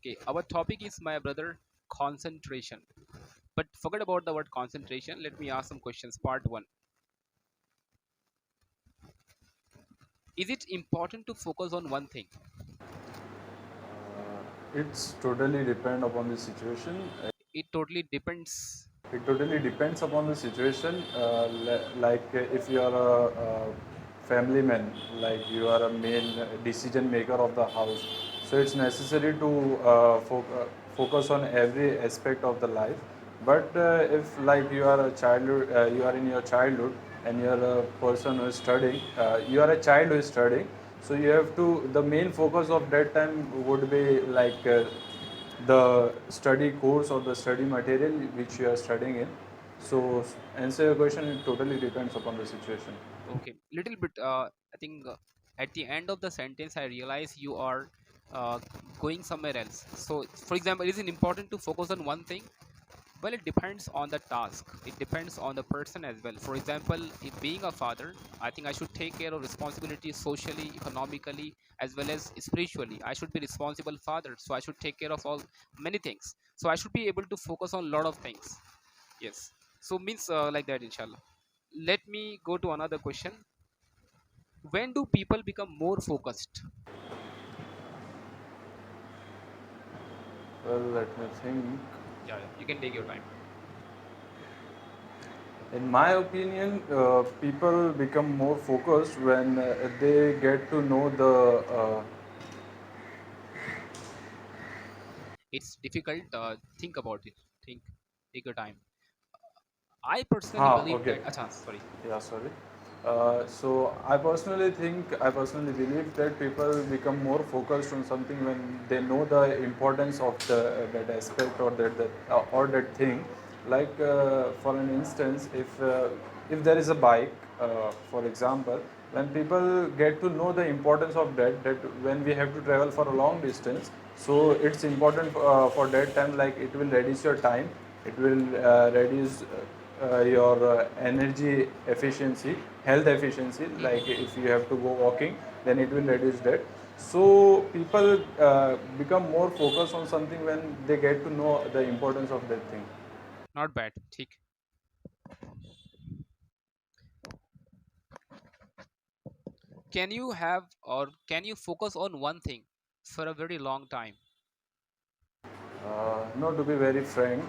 Okay, our topic is, my brother, concentration. But forget about the word concentration. Let me ask some questions. Part one: is it important to focus on one thing? It's totally depend upon the situation. It totally depends. It totally depends upon the situation. Like if you are a family man, like you are a main decision maker of the house, so it's necessary to focus on every aspect of the life. But if like you are a childhood, you are in your childhood, and you are a person who is studying, you are a child who is studying. So you have to. The main focus of that time would be like the study course or the study material which you are studying in. So, answer your question, it totally depends upon the situation. Okay, little bit. I think at the end of the sentence, I realize you are uh, going somewhere else. So, for example, is it important to focus on one thing? Well, it depends on the task. It depends on the person as well. For example, if being a father, I think I should take care of responsibilities socially, economically, as well as spiritually. I should be responsible father, so I should take care of all many things. So I should be able to focus on a lot of things. Yes. So means like that, inshallah. Let me go to another question. When do people become more focused? Well, let me think. Yeah, yeah. You can take your time. In my opinion, people become more focused when they get to know the. It's difficult. Think about it. Think. Take your time. I personally believe Okay. that. Acha, sorry. Yeah, sorry. So I personally believe that people become more focused on something when they know the importance of that aspect or that thing. Like for an instance, if there is a bike, for example, when people get to know the importance of that when we have to travel for a long distance, so it's important for that time. Like it will reduce your time, it will reduce your energy efficiency, health efficiency. Like Hmm. if you have to go walking, then it will reduce that. So people become more focused on something when they get to know the importance of that thing. Not bad. Theek. Can you have or can you focus on one thing for a very long time? No, to be very frank,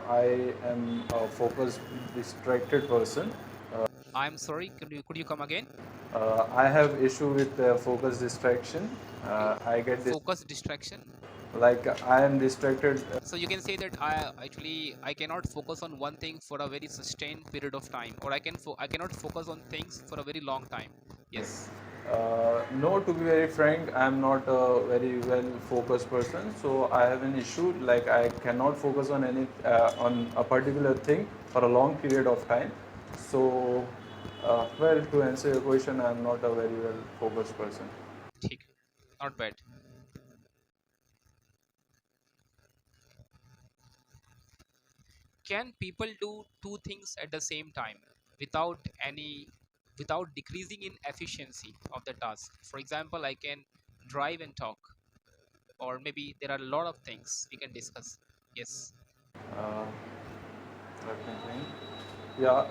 I am a focused, distracted person. I'm sorry. Could you come again? I have issue with focus distraction. Okay. I get this Focus distraction. like I am distracted. So you can say that I cannot focus on one thing for a very sustained period of time, or I cannot focus on things for a very long time. Yes. No, to be very frank, I am not a very well focused person. So I have an issue. Like I cannot focus on any on a particular thing for a long period of time. So, well, to answer your question, I am not a very well focused person. Theek. Not bad. Can people do two things at the same time without any without decreasing in efficiency of the task? For example, I can drive and talk, or maybe there are a lot of things we can discuss. Yes. Uh, Let me think. Yeah,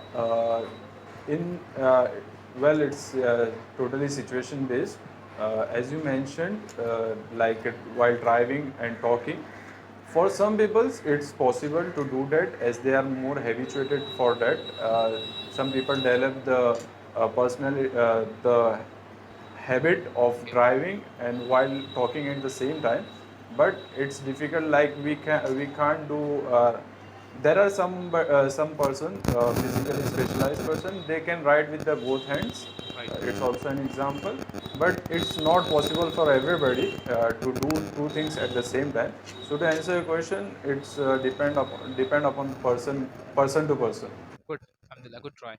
in well, it's totally situation based. As you mentioned, like while driving and talking, for some people it's possible to do that as they are more habituated for that. Some people develop the the habit of Okay. driving and while talking at the same time, but it's difficult. Like we can't do there are some person, physically specialized person, they can write with their both hands. Right. It's also an example, but it's not possible for everybody to do two things at the same time. So to answer your question, it's depend upon person to person. Good. Alhamdulillah. Good try.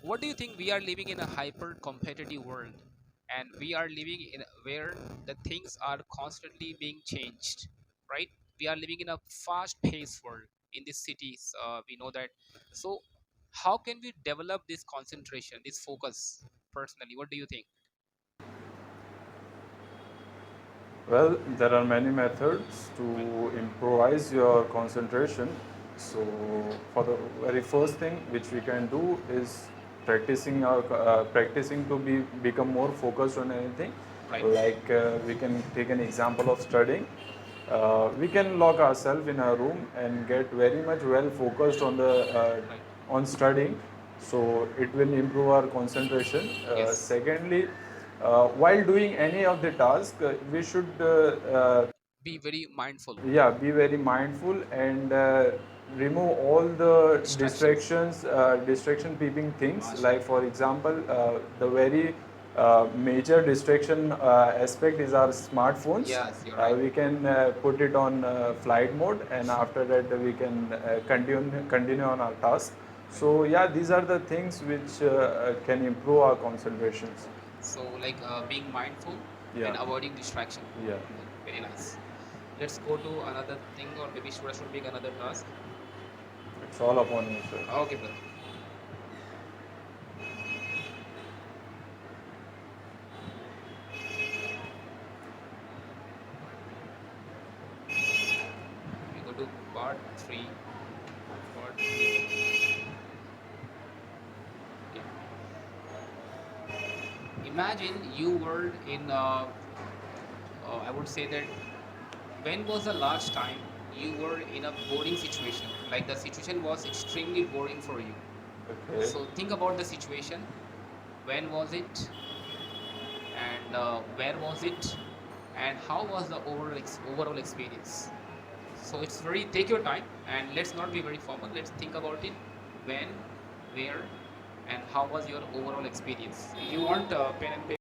What do you think? We are living in a hyper competitive world, and we are living in where the things are constantly being changed, right? We are living in a fast paced world. in these cities. We know that. So how can we develop this concentration, this focus? Personally, what do you think? Well, there are many methods Right. to improvise your concentration. So, for the very first thing which we can do is practicing to become more focused on anything. Right. Like we can take an example of studying. We can lock ourselves in a room and get very much well focused on the Right. on studying. So it will improve our concentration. Yes. Secondly, while doing any of the task, we should Be very mindful. yeah, be very mindful and remove all the Distractions. distraction peeping things. Like Mashallah. for example, the very major distraction aspect is our smartphones. Yes, you're right. We can put it on flight mode, and after that we can continue on our task. So yeah, these are the things which can improve our concentrations. So like being mindful Yeah, and avoiding distraction. yeah. Very nice. Let's go to another thing, or maybe should pick another task. It's all upon you, sir. Okay, brother. We go to part three. Part three. Okay. Imagine you were in. I would say that, when was the last time you were in a boring situation? Like the situation was extremely boring for you. Okay. So think about the situation. When was it? And where was it? And how was the overall experience? So it's very, take your time, and let's not be very formal. Let's think about it. When, where, and how was your overall experience? If you want pen and paper.